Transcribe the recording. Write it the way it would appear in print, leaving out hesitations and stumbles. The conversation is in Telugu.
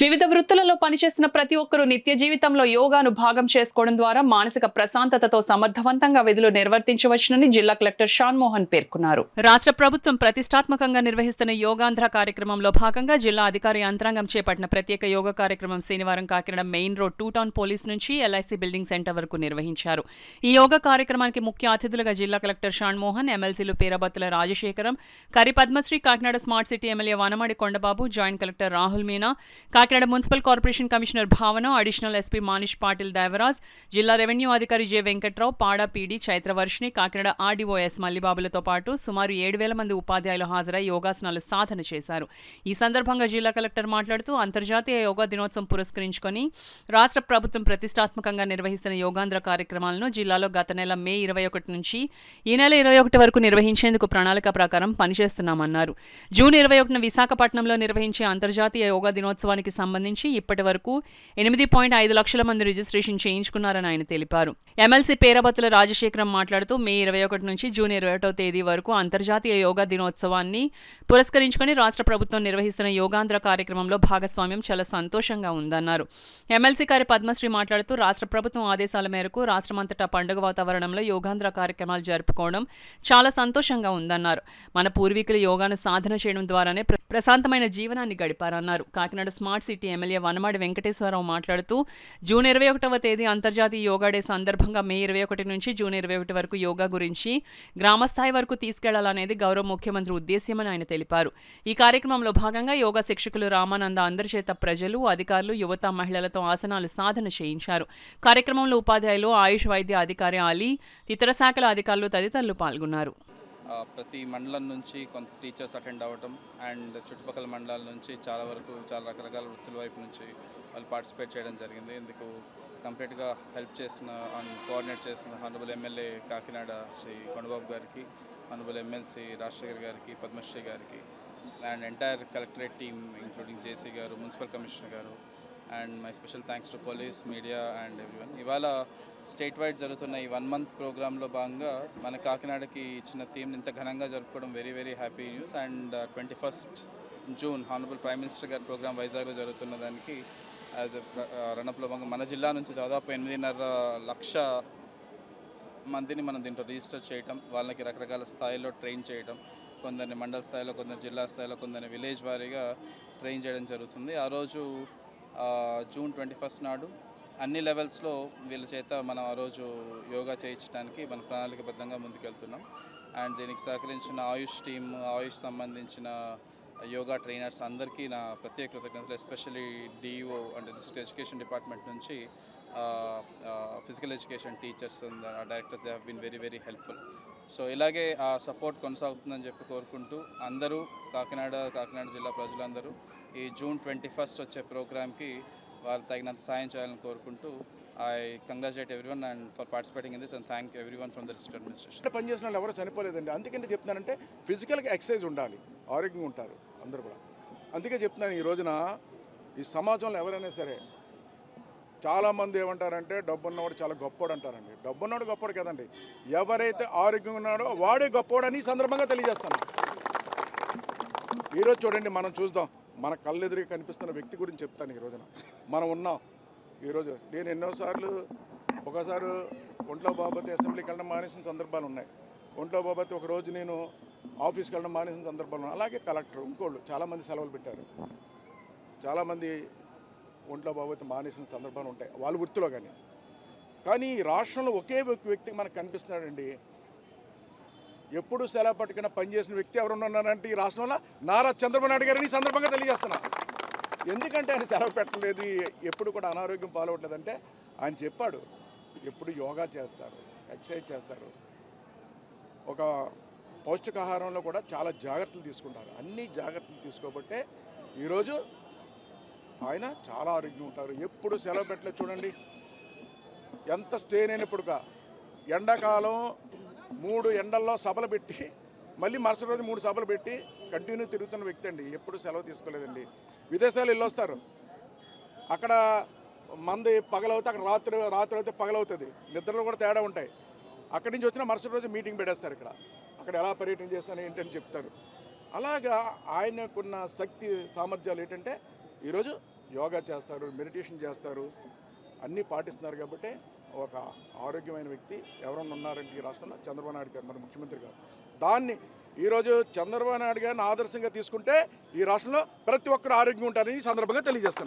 వివిధ వృత్తులలో పనిచేస్తున్న ప్రతి ఒక్కరూ నిత్య జీవితంలో యోగాను భాగం చేసుకోవడం ద్వారా మానసిక ప్రశాంతతతో సమర్థవంతంగా విధులు నిర్వర్తించవచ్చునని జిల్లా కలెక్టర్ షాన్ మోహన్ పేర్కొన్నారు. రాష్ట్ర ప్రభుత్వం ప్రతిష్టాత్మకంగా నిర్వహిస్తున్న యోగాంధ్ర కార్యక్రమంలో భాగంగా జిల్లా అధికారి యంత్రాంగం చేపట్టిన ప్రత్యేక యోగా కార్యక్రమం శనివారం Kakinada main road 2 town police నుంచి ఎల్ఐసి బిల్డింగ్ సెంటర్ వరకు నిర్వహించారు. ఈ యోగా కార్యక్రమానికి ముఖ్య అతిథులుగా జిల్లా కలెక్టర్ షాన్ మోహన్, ఎమ్మెల్సీలు Perabathula Rajasekharam, Kari Padmasri, Kakinada smart city MLA Vanamadi Kondababu, joint collector Rahul Meena, Kakinada municipal corporation commissioner Bhavana, additional SP Manish Patil Devaraj, జిల్లా రెవెన్యూ అధికారి జె వెంకట్రావు, పాడా పీడీ చైత్రవర్షిని, కాకినాడ ఆర్డీఓఎస్ మల్లిబాబులతో పాటు సుమారు 7,000 మంది ఉపాధ్యాయులు హాజరై యోగాసనాలు సాధన చేశారు. ఈ సందర్భంగా జిల్లా కలెక్టర్ మాట్లాడుతూ అంతర్జాతీయ యోగా దినోత్సవం పురస్కరించుకొని రాష్ట్ర ప్రభుత్వం ప్రతిష్టాత్మకంగా నిర్వహిస్తున్న యోగాంధ్ర కార్యక్రమాలను జిల్లాలో గత నెల మే 21 నుంచి ఈ నెల 21 వరకు నిర్వహించేందుకు ప్రణాళిక ప్రకారం పనిచేస్తున్నామన్నారు. జూన్ 21న విశాఖపట్నంలో నిర్వహించే అంతర్జాతీయ యోగా దినోత్సవానికి సంబంధించి ఇప్పటి వరకు 8.5 లక్షల మంది రిజిస్ట్రేషన్ చేయించుకున్నారని ఆయన తెలిపారు. ఎమ్మెల్సీ పేరబత్తుల రాజశేఖరం మాట్లాడుతూ మే 21 నుంచి జూన్ 21వ తేదీ వరకు అంతర్జాతీయ యోగా దినోత్సవాన్ని పురస్కరించుకొని రాష్ట్ర ప్రభుత్వం నిర్వహిస్తున్న యోగాంధ్ర కార్యక్రమంలో భాగస్వామ్యం చాలా సంతోషంగా ఉందన్నారు. ఎమ్మెల్సీ కరి పద్మశ్రీ మాట్లాడుతూ రాష్ట్ర ప్రభుత్వం ఆదేశాల మేరకు రాష్ట్రమంతటా పండుగ వాతావరణంలో యోగాంధ్ర కార్యక్రమాలు జరుపుకోవడం చాలా సంతోషంగా ఉందన్నారు. మన పూర్వీకులు యోగాను సాధన చేయడం ద్వారానే ప్రశాంతమైన జీవనాన్ని గడిపారన్నారు. Kakinada smart city MLA Vanamadi Venkateswararao మాట్లాడుతూ జూన్ 21వ తేదీ అంతర్జాతీయ యోగా డే సందర్భంగా మే 21 నుంచి జూన్ 21 వరకు యోగా గురించి గ్రామస్థాయి వరకు తీసుకెళ్లాలనేది గౌరవ ముఖ్యమంత్రి ఉద్దేశ్యమని ఆయన తెలిపారు. ఈ కార్యక్రమంలో భాగంగా యోగా శిక్షకులు రామానంద అందరి చేత ప్రజలు, అధికారులు, యువత, మహిళలతో ఆసనాలు సాధన చేయించారు. కార్యక్రమంలో ఉపాధ్యాయులు, ఆయుష్ వైద్య అధికారి అలీ, ఇతర శాఖల అధికారులు తదితరులు పాల్గొన్నారు. ప్రతి మండలం నుంచి కొంత టీచర్స్ అటెండ్ అవ్వటం అండ్ చుట్టుపక్కల మండలాల నుంచి చాలా రకరకాల వృత్తుల వైపు నుంచి వాళ్ళు పార్టిసిపేట్ చేయడం జరిగింది. ఇందుకు కంప్లీట్గా హెల్ప్ చేసిన అండ్ కోఆర్డినేట్ చేసిన హానరబుల్ ఎమ్మెల్యే కాకినాడ శ్రీ కొండబాబు గారికి, హానరబుల్ ఎమ్మెల్సీ రాజశేఖర్ గారికి, పద్మశ్రీ గారికి and entire collectorate team including JC గారు, మున్సిపల్ కమిషనర్ గారు and my special thanks to police, media and everyone. ఇవాళ స్టేట్ వైడ్ జరుగుతున్న ఈ 1 మంత్ ప్రోగ్రాంలో భాగంగా మన కాకినాడకి ఇచ్చిన థీమ్ ఇంత ఘనంగా జరుపుకోవడం very very happy news. And 21st June honourable prime minister గారి ప్రోగ్రామ్ వైజాగ్లో జరుగుతున్న దానికి యాజ్ ఎ రన్అప్లో భాగంగా మన జిల్లా నుంచి దాదాపు 8.5 లక్ష మందిని మనం దీంట్లో రిజిస్టర్ చేయటం, వాళ్ళకి రకరకాల స్థాయిలో ట్రైన్ చేయటం, కొందరిని మండల స్థాయిలో, కొందరు జిల్లా స్థాయిలో, కొందరిని విలేజ్ వారీగా ట్రైన్ చేయడం జరుగుతుంది. ఆ రోజు జూన్ 21 నాడు అన్ని లెవెల్స్లో వీళ్ళ చేత మనం ఆ రోజు యోగా చేయించడానికి మన ప్రణాళికబద్ధంగా ముందుకెళ్తున్నాం. అండ్ దీనికి సహకరించిన ఆయుష్ టీమ్, ఆయుష్ సంబంధించిన యోగా ట్రైనర్స్ అందరికీ నా ప్రత్యేక కృతజ్ఞతలు. ఎస్పెషల్లీ డిఈఓ అంటే డిస్ట్రిక్ట్ ఎడ్యుకేషన్ డిపార్ట్మెంట్ నుంచి physical education teachers and directors, they have been very very helpful. So ఇలాగే ఆ సపోర్ట్ కొనసాగుతుందని చెప్పి కోరుకుంటూ అందరూ కాకినాడ జిల్లా ప్రజలందరూ ఈ జూన్ 21 వచ్చే ప్రోగ్రామ్కి వాళ్ళు తగినంత సాయం చేయాలని కోరుకుంటూ I congratulate everyone and for participating in this and thank everyone from the district administration. పనిచేసిన వాళ్ళు ఎవరు చనిపోలేదండి. అందుకంటే చెప్తున్నానంటే ఫిజికల్గా ఎక్సర్సైజ్ ఉండాలి, ఆరోగ్యంగా ఉంటారు అందరూ కూడా. అందుకే చెప్తున్నాను, ఈ రోజున ఈ సమాజంలో ఎవరైనా సరే చాలామంది ఏమంటారంటే డబ్బున్నవాడు చాలా గొప్పోడు అంటారండి. డబ్బున్నవాడు గొప్పోడు కదండి, ఎవరైతే ఆరోగ్యంగా ఉన్నాడో వాడే గొప్పోడు అని ఈ సందర్భంగా తెలియజేస్తాను. ఈరోజు చూడండి, మనం చూద్దాం, మన కళ్ళెదురుగా కనిపిస్తున్న వ్యక్తి గురించి చెప్తాను. ఈ రోజున మనం ఉన్నాం. ఈరోజు నేను ఎన్నోసార్లు ఒకసారి ఒంట్లో బాబతి అసెంబ్లీకి వెళ్ళడం మానేసిన సందర్భాలు ఉన్నాయి. ఒంట్లో బాబతి ఒకరోజు నేను ఆఫీస్కి వెళ్ళడం మానేసిన సందర్భాలు ఉన్నాయి. అలాగే కలెక్టర్ ఇంకోళ్ళు చాలామంది సెలవులు పెట్టారు. చాలామంది ఒంట్లో బాబతి మానేసిన సందర్భాలు ఉంటాయి వాళ్ళ వృత్తిలో. కానీ ఈ రాష్ట్రంలో ఒకే వ్యక్తి మనకు కనిపిస్తున్నాడండి. ఎప్పుడు సెలవు పట్టుకున్న పనిచేసిన వ్యక్తి ఎవరున్నారంటే ఈ రాష్ట్రంలో నారా చంద్రబాబు నాయుడు గారిని ఈ సందర్భంగా తెలియజేస్తున్నా. ఎందుకంటే ఆయన సెలవు పెట్టలేదు, ఎప్పుడు కూడా అనారోగ్యం పాలవట్లేదంటే ఆయన చెప్పాడు ఎప్పుడు యోగా చేస్తారు, ఎక్సర్సైజ్ చేస్తారు, ఒక పౌష్టికాహారంలో కూడా చాలా జాగ్రత్తలు తీసుకుంటారు. అన్ని జాగ్రత్తలు తీసుకోబట్టే ఈరోజు ఆయన చాలా ఆరోగ్యంగా ఉంటారు. ఎప్పుడు సెలవు పెట్టలేదు. చూడండి ఎంత స్ట్రెయిన్ అయినప్పుడుగా ఎండాకాలం 3 ఎండల్లో సభలు పెట్టి మళ్ళీ మరుసటి రోజు 3 సభలు పెట్టి కంటిన్యూ తిరుగుతున్న వ్యక్తి అండి. ఎప్పుడు సెలవు తీసుకోలేదండి. విదేశాలు వెళ్ళొస్తారు, అక్కడ మంది పగలవుతే అక్కడ రాత్రి అయితే పగలవుతుంది, నిద్రలో కూడా తేడా ఉంటాయి. అక్కడి నుంచి వచ్చిన మరుసటి రోజు మీటింగ్ పెట్టేస్తారు. అక్కడ ఎలా పర్యటన చేస్తాను ఏంటని చెప్తారు. అలాగా ఆయనకున్న శక్తి సామర్థ్యాలు ఏంటంటే ఈరోజు యోగా చేస్తారు, మెడిటేషన్ చేస్తారు, అన్నీ పాటిస్తున్నారు. కాబట్టి ఒక ఆరోగ్యమైన వ్యక్తి ఎవరన్నా ఉన్నారంటే ఈ రాష్ట్రంలో చంద్రబాబు నాయుడు గారు, మన ముఖ్యమంత్రి గారు. దాన్ని ఈరోజు చంద్రబాబు నాయుడు గారిని ఆదర్శంగా తీసుకుంటే ఈ రాష్ట్రంలో ప్రతి ఒక్కరు ఆరోగ్యం ఉంటారని ఈ సందర్భంగా తెలియజేస్తున్నారు.